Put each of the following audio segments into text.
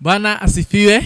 Bwana asifiwe.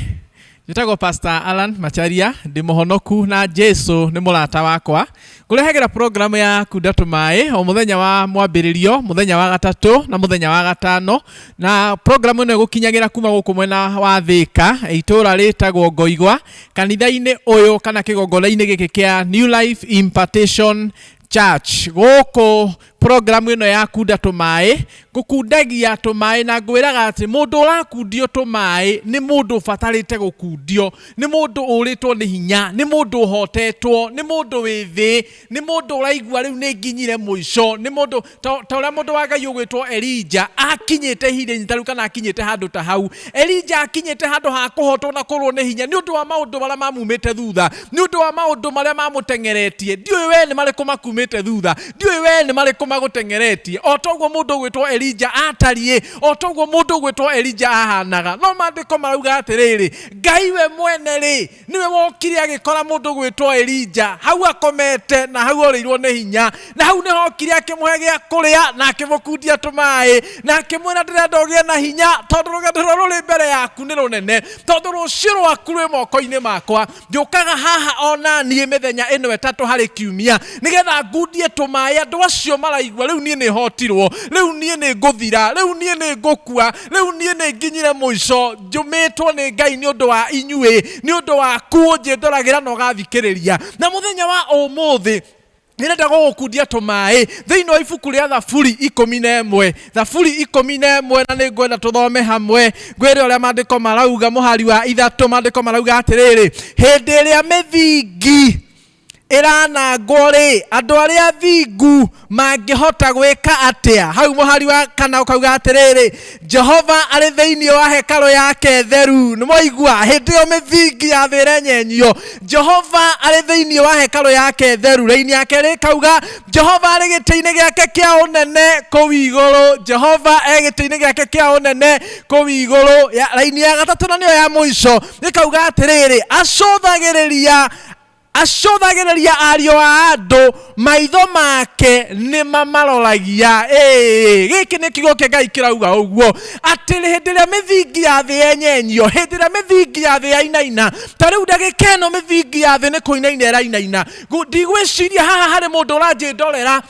Njitagwo Pastor Alan Macharia, ndi muhonoku na Jesu ni murata wakwa. Ngurehagera program ya Kunda Tumaĩ o muthenya wa mwambĩrĩrio, muthenya wa gatatu na muthenya wa gatano, na program ĩno ĩgũkinyagira kuma gũkũ mwena wa Thika, itũra rĩtagwo Ngoigwa, kanitha-inĩ ũyũ kana kĩgongona-inĩ gĩkĩ kĩa New Life Impartation Church. Gũkũ program ĩno ya Kunda Tumaĩ gukundagia tumaĩ na ngwĩraga atĩ mũndũ ũrakundio tumaĩ nĩ mũndũ ũbatarĩte gũkundio, nĩ mũndũ ũrĩtwo nĩ hinya, nĩ mũndũ ũhotetwo, nĩ mũndũ wĩ thĩ, nĩ mũndũ ũraigua rĩu nĩ nginyire mũico, nĩ mũndũ ta ũrĩa mũndũ wa Ngai ũgwĩtwo Elijah akinyĩte ihinda nyitaru kana akinyĩte handũ ta hau. Elijah akinyĩte handũ ha kũhotwo na kũrwo nĩ hinya nĩ ũndũ wa maũndũ marĩa mamumĩte thutha, nĩ ũndũ wa maũndũ marĩa mamũtengeretie. Ndiũĩ we nĩ marĩkũ makumĩte thutha, ndiũĩ we nĩ marĩkũ magũtengeretie. O toguo mũndũ ũgwĩtwo Elijah atariĩ, o toguo mũndũ ũgwĩtwo Elijah ahanaga. No maandĩko marauga atĩrĩrĩ, Ngai we mwene rĩ niwe wokire agĩkora mũndũ ũgwĩtwo Elijah hau akomete na hau orĩirwo nĩ hinya, na hau nĩ hokire akĩmũhe gĩa kũrĩa na akĩmũkundia tumaĩ na akĩmwĩra ndĩrenda ũgĩe na hinya tondũ rũgendo rũrũ rũrĩ mbere yaku nĩ rũnene, tondũ rũciũ rwaku rwĩ moko-inĩ makwa. Njũkaga haha ona niĩ mĩthenya ĩno ĩtatũ harĩ kiumia nĩgetha ngundie tumaĩ andũ acio maraigua rĩu niĩ nĩ hotirwo, rĩu niĩ nĩ ngũthira, rĩu niĩ nĩ ngũkua, rĩu niĩ nĩ nginyire mũico. Njũmĩtwo nĩ Ngai nĩ ũndũ wa inyuĩ, nĩ ũndũ waku ũnjĩndoragĩra na ũgathikĩrĩria. Na mũthenya wa ũmũthĩ nĩrenda gũgũkundia tumaĩ thĩinĩ wa ibuku rĩa Thaburi 11, Thaburi 11, na nĩ ngwenda tũthome hamwe. Ngwĩre ũrĩa maandĩko marauga mũhari wa 3, maandĩko marauga atĩrĩrĩ, hĩndĩ ĩrĩa mĩthingi ĩranangwo rĩ andũ arĩa thingu mangĩhota gwĩka atĩa? Hau mũhari wa 4 ũkauga atĩrĩrĩ, Jehova arĩ thĩinĩ wa hekarũ yake theru. Nĩ mwaigua hĩndĩ ĩyo mĩthingi ya thĩ ĩrenyenyio, Jehova arĩ thĩinĩ wa hekarũ yake theru. Raini ya kerĩ ĩkauga, Jehova arĩ gĩtĩ-inĩ gĩake kĩa ũnene kũu igũrũ, Jehova arĩ gĩtĩ-inĩ gĩake kĩa ũnene kũu igũrũ. Raini ya gatatũ na nĩyo ya mũico ĩkauga atĩrĩrĩ, acũthagĩrĩria ariũ a andũ, maitho make nĩ mamaroragia. Gĩkĩ nĩ kiugo kĩa Ngai kĩrauga ũguo atĩ hĩndĩ ĩrĩa mĩthingi ya thĩ yenyenyio, hĩndĩ ĩrĩa mĩthingi ya thĩ yainaina, ta rĩu ndagĩka ĩno mĩthingi ya thĩ nĩ kũinaina ĩrainaina. Ndigwĩciria haha harĩ mũndũ ũranjĩndorera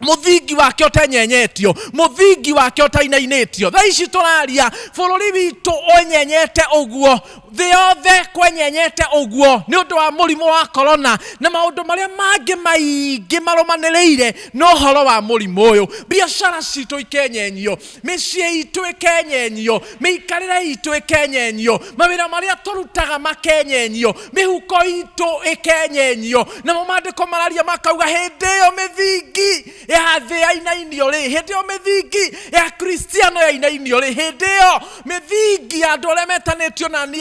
mũthingi wake ũtenyenyetio, mũthingi wake ũtainainĩtio. Thaa ici tũraria bũrũri witũ ũnyenyete ũguo, thĩ yothe kwenyenyete ũguo nĩ ũndũ wa mũrimũ wa corona na maũndũ marĩa mangĩ maingĩ marũmanĩrĩire na ũhoro wa mũrimũ ũyũ. Biacara citũ ikenyenyio, mĩciĩ itũ ĩkenyenyio, mĩikarĩre itũ ĩkenyenyio, mawĩra marĩa tũrutaga makenyenyio, mĩhuko itũ ĩkenyenyio. Namo maandĩko mararia makauga hĩndĩ ĩyo mĩthingi ya thĩ yainainio rĩ, hĩndĩ ĩyo mĩthingi ya Kristiano yainainio rĩ, hĩndĩ ĩyo mĩthingi ya andũ arĩa metanĩtio na niĩ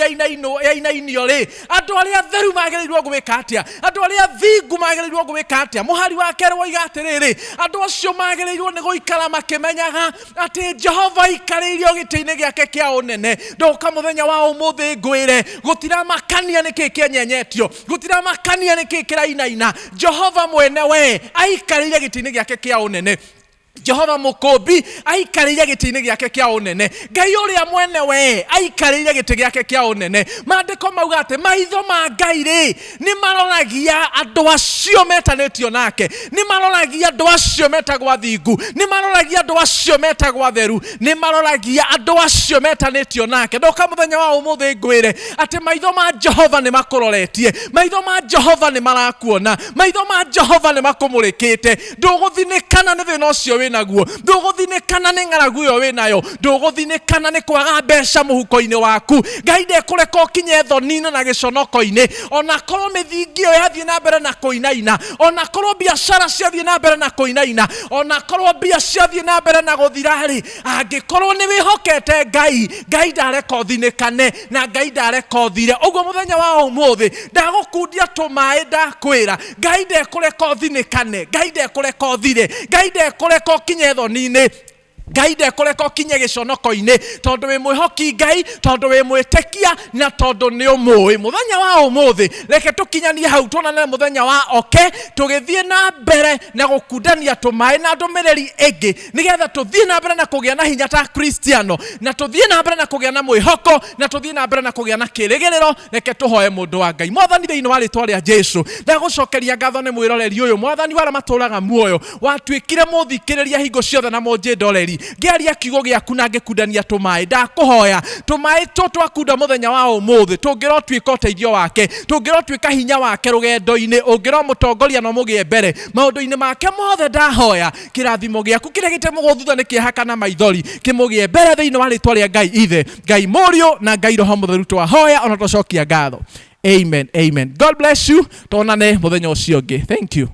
yainainio rĩ, andũ arĩa theru magĩrĩirwo gwĩka atĩa? Andũ arĩa thingu magĩrĩirwo gwĩka atĩa? Mũhari wa kerĩ woiga atĩrĩrĩ, andũ acio magĩrĩirwo nĩ gũikara makĩmenyaga atĩ Jehova aikarĩire gĩtĩ-inĩ gĩake kĩa ũnene. Ndoka mũthenya wa ũmũthĩ ngwĩre, gũtiramakania nĩkĩ kĩenyenyetio, gũtiramakania nĩkĩ kĩrainaina. Jehova mwene we aikarĩire gĩtĩ-inĩ gĩake kĩa ũnene. Jehova mũkũmbi aikarĩire gĩtĩ-inĩ gĩake kĩa ũnene. Ngai ũrĩa mwene we aikarĩire gĩtĩ gĩake kĩa ũnene. Maandĩko mauga atĩ maitho ma Ngai rĩ nĩ maroragia andũ acio metanĩtio nake, nĩ maroragia andũ acio metagwo athingu, nĩ maroragia andũ acio metagwo atheru, nĩ maroragia andũ acio metanĩtio nake. Ndoka mũthenya wa ũmũthĩ ngwĩre atĩ maitho ma Jehova nĩ makũroretie, maitho ma Jehova nĩ marakuona, maitho ma Jehova nĩ makũmũrĩkĩte. Ndũgũthinĩkana nĩ thĩna ũcio wĩnaguo, ndũgũthinĩkana nĩ ng'aragu ĩyo wĩnayo, ndũgũthinĩkana nĩ kwaga mbeca mũhuko-inĩ waku. Ngai ndekũreka ũkinye thoni-inĩ na gĩconoko-inĩ, ona korwo mĩthingi ĩyo yathiĩ na mbere na kũinaina, ona korwo biacara ciathiĩ na mbere na kũinaina, ona korwo mbia ciathiĩ na mbere na gũthira rĩ, angĩkorwo nĩ wĩhokete Ngai, Ngai ndareka ũthinĩkane na Ngai ndareka ũthire. Ũguo mũthenya wa ũmũthĩ ndagũkundia tumaĩ ndakwĩra, Ngai ndekũreka ũthinĩkane, Ngai ndekũreka ũthire, Ngai ndekũreka ũkinye thoni-inĩ. Ngai ndekureka ukinye giconoko-ini tondu wi mwihoki Ngai, tondu wi mwitekia na tondu ni umui. Muthenya wa umuthi reke tukinyanie hau tuonane muthenya wa oke, tugithie na mbere na gukundania tumai na ndumiriri ingi nigetha tuthie na mbere na kugia na hinya ta Kristiano, na tuthie na mbere na kugia na mwihoko, na tuthie na mbere na kugia na kirigiriro. Reke tuhoe mundu wa Ngai. Mwathani thiini wa ritwa ria Jesu ndagucokeria ngatho ni mwiroreri uyu. Mwathani wara maturaga muoyo watwikire muthikiriria hingo ciothe na munjindoreri ngiaria kiugo giaku na ngikundania tumai. Ndakuhoya tumai twakunda muthenya wa umuthi tungirotwika uteithio wake, tungirotwika hinya wake rugendo-ini, ungiro mutongoria no mugie mbere maundu-ini make mothe. Ndahoya kirathimo giaku kiria gitemo thutha ni kiehaka na maithori kimugie mbere thiini wa ritwa ria Ngai Ithe, Ngai Murio na Ngai Roho Mutheru. Twahoya ona tucokia ngatho. Amen, amen. God bless you. Tuonane muthenya ucio ungi. Thank you.